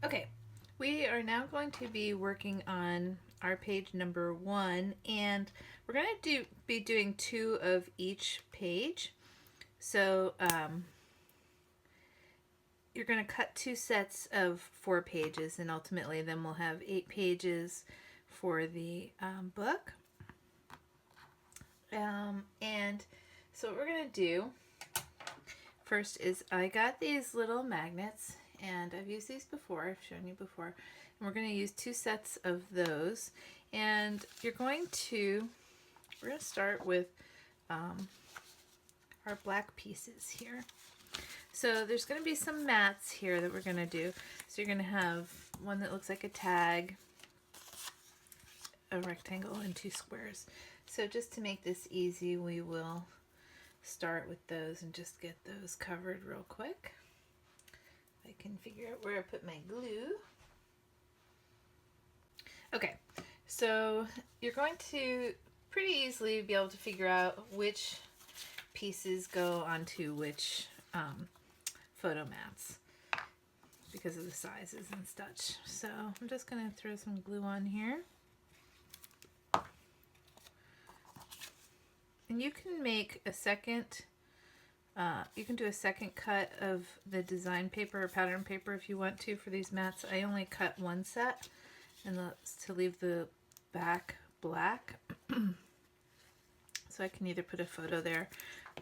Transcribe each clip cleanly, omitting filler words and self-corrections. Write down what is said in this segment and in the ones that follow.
Okay, we are now going to be working on our page number 1, and we're going to be doing 2 of each page. So you're going to cut 2 sets of 4 pages, and ultimately then we'll have 8 pages for the book. And so what we're going to do first is I got these little magnets, and I've used these before, I've shown you before, and we're going to use 2 sets of those. And we're going to start with our black pieces here. So there's going to be some mats here that we're going to do. So you're going to have one that looks like a tag, a rectangle, and 2 squares. So just to make this easy, we will start with those and just get those covered real quick. I can figure out where I put my glue. Okay, so you're going to pretty easily be able to figure out which pieces go onto which photo mats because of the sizes and such. So I'm just going to throw some glue on here. And you can make a second, you can do a second cut of the design paper or pattern paper if you want to for these mats. I only cut 1 set, and that's to leave the back black. So I can either put a photo there,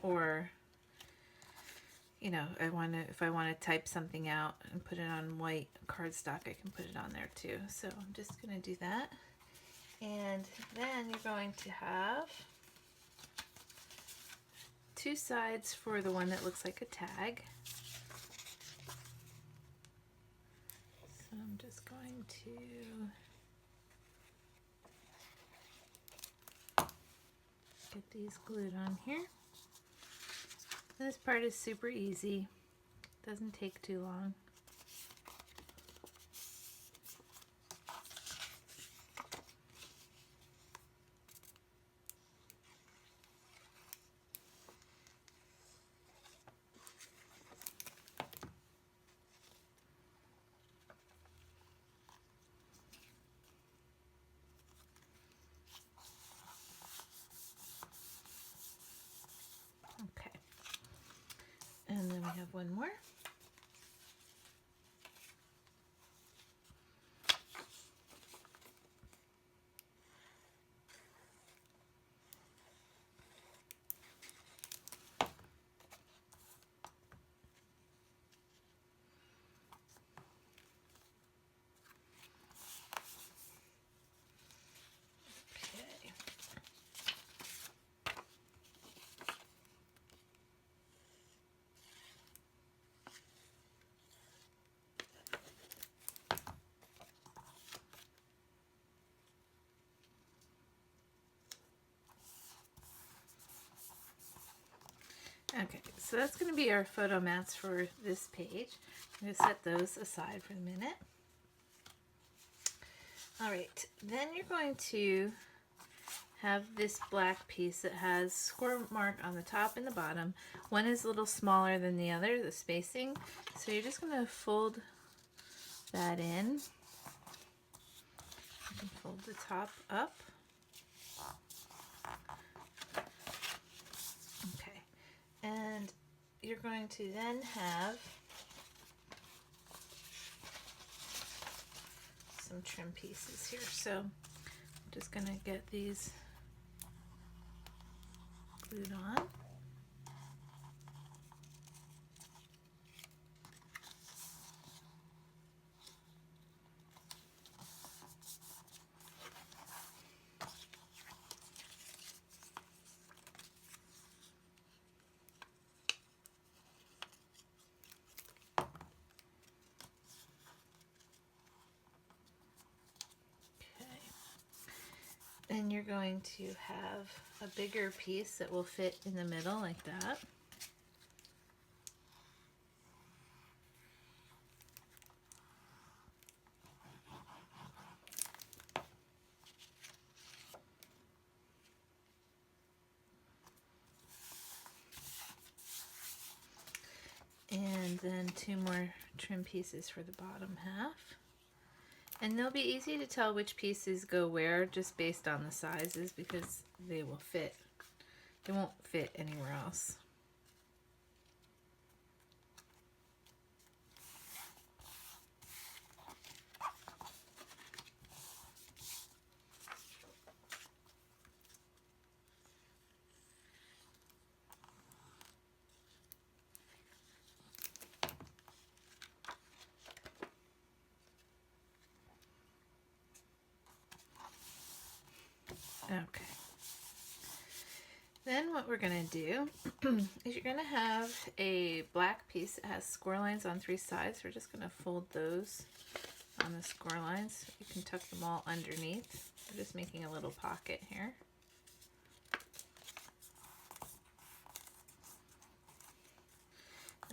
or you know, if I want to type something out and put it on white cardstock, I can put it on there too. So I'm just going to do that. And then you're going to have 2 sides for the one that looks like a tag. So I'm just going to get these glued on here. And this part is super easy. Doesn't take too long. Okay. And then we have one more. Okay, so that's going to be our photo mats for this page. I'm going to set those aside for a minute. Alright, then you're going to have this black piece that has score mark on the top and the bottom. One is a little smaller than the other, the spacing. So you're just going to fold that in. You can fold the top up. Okay, and you're going to then have some trim pieces here. So I'm just going to get these glued on. Then you're going to have a bigger piece that will fit in the middle like that. And then 2 more trim pieces for the bottom half. And they'll be easy to tell which pieces go where just based on the sizes, because they will fit. They won't fit anywhere else. Okay. Then what we're going to do is you're going to have a black piece that has score lines on 3 sides. We're just going to fold those on the score lines. You can tuck them all underneath. We're just making a little pocket here.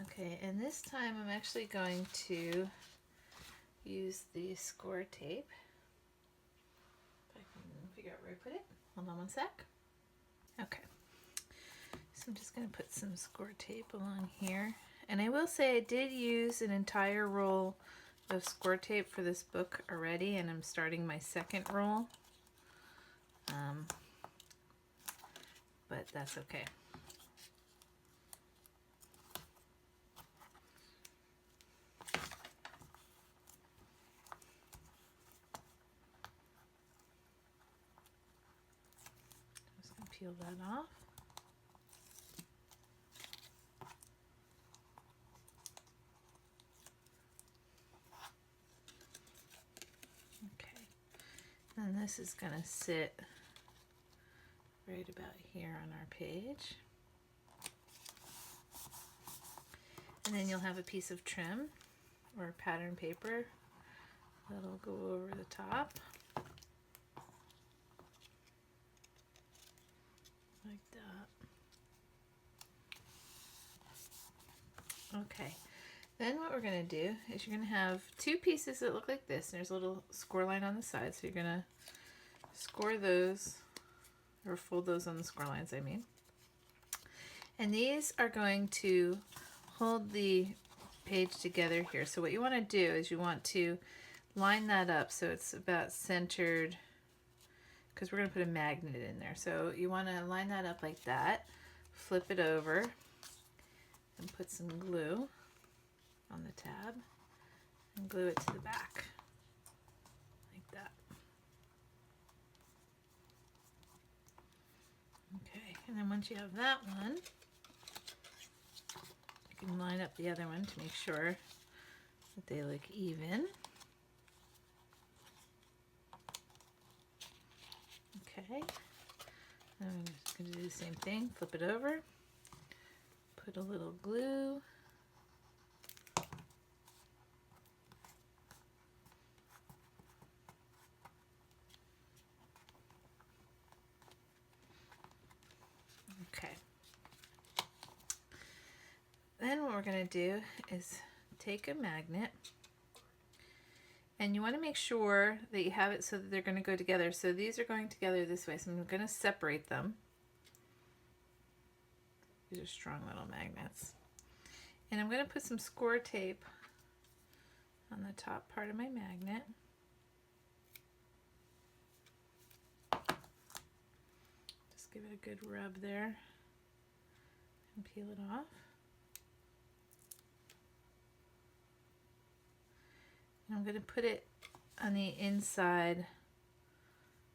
Okay, and this time I'm actually going to use the score tape. If I can figure out where I put it. Hold on one sec. Okay. So I'm just going to put some score tape along here. And I will say I did use an entire roll of score tape for this book already, and I'm starting my second roll. But that's okay. I'm just going to peel that off. And this is going to sit right about here on our page. And then you'll have a piece of trim or pattern paper that'll go over the top. Like that. Okay. Then what we're going to do is you're going to have 2 pieces that look like this. And there's a little score line on the side. So you're going to score those, or fold those on the score lines, I mean. And these are going to hold the page together here. So what you want to do is you want to line that up so it's about centered, because we're going to put a magnet in there. So you want to line that up like that, flip it over, and put some glue on the tab, and glue it to the back, like that. Okay, and then once you have that one, you can line up the other one to make sure that they look even. Okay, I'm just going to do the same thing, flip it over, put a little glue, okay. Then what we're going to do is take a magnet, and you want to make sure that you have it so that they're going to go together. So these are going together this way, so I'm going to separate them. These are strong little magnets. And I'm going to put some score tape on the top part of my magnet. Just give it a good rub there and peel it off. And I'm going to put it on the inside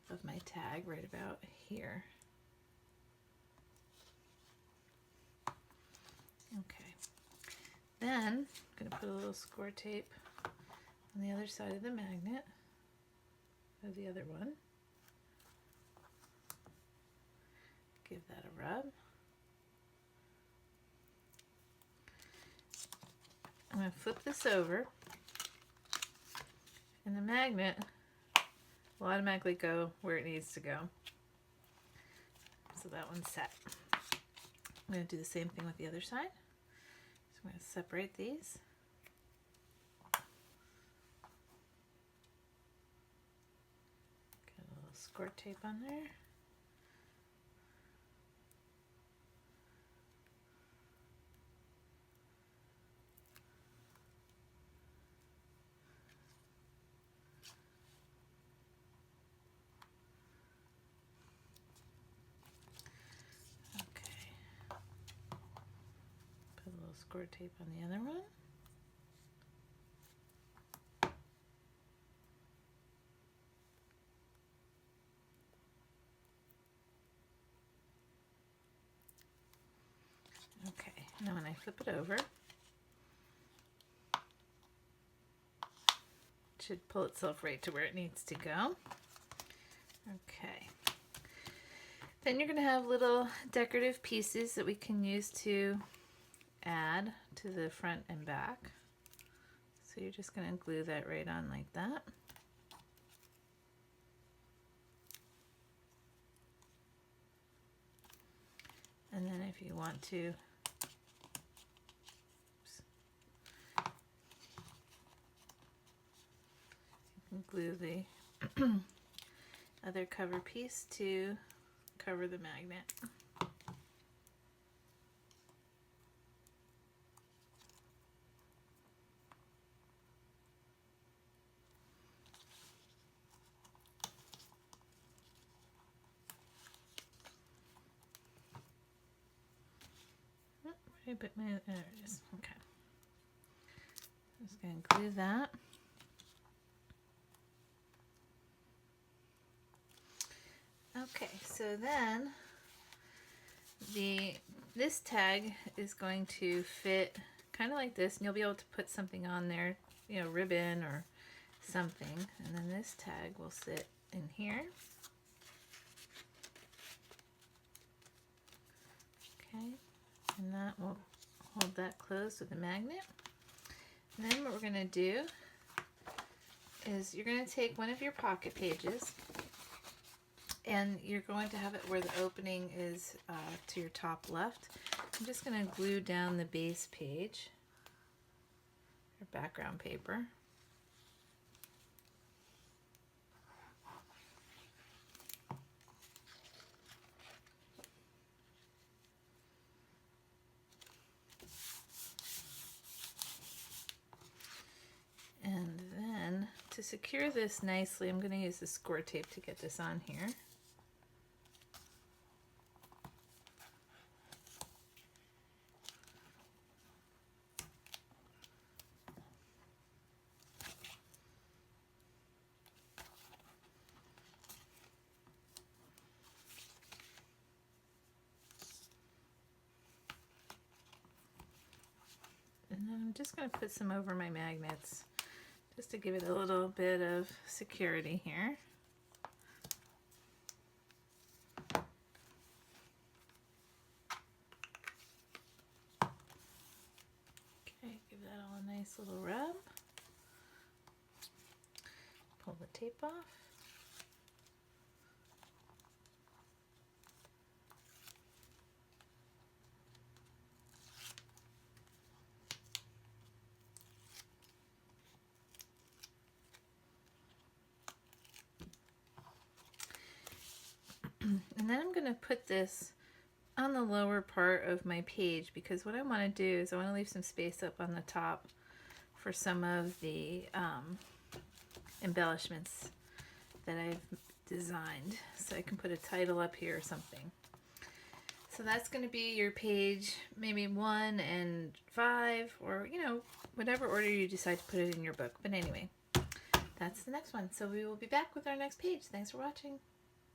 of my tag right about here. Okay. Then I'm going to put a little score tape on the other side of the magnet, of the other one. Give that a rub. I'm going to flip this over, and the magnet will automatically go where it needs to go. So that one's set. I'm going to do the same thing with the other side. So I'm going to separate these. Get a little score tape on there. score tape on the other one. Okay, now when I flip it over, it should pull itself right to where it needs to go. Okay. Then you're going to have little decorative pieces that we can use to add to the front and back. So you're just going to glue that right on like that. And then if you want to, you can glue the other cover piece to cover the magnet. But there it is. Okay. I'm just going to glue that. Okay, so then this tag is going to fit kind of like this, and you'll be able to put something on there, you know, ribbon or something, and then this tag will sit in here. Okay, and that will hold that closed with a magnet. And then what we're going to do is you're going to take one of your pocket pages, and you're going to have it where the opening is to your top left. I'm just going to glue down the base page, or background paper. And then to secure this nicely, I'm going to use the score tape to get this on here. And then I'm just going to put some over my magnets just to give it a little bit of security here. Okay, give that all a nice little rub. Pull the tape off. And then I'm going to put this on the lower part of my page, because what I want to do is I want to leave some space up on the top for some of the embellishments that I've designed, so I can put a title up here or something. So that's going to be your page, maybe 1 and 5, or you know, whatever order you decide to put it in your book. But anyway, that's the next one. So we will be back with our next page. Thanks for watching.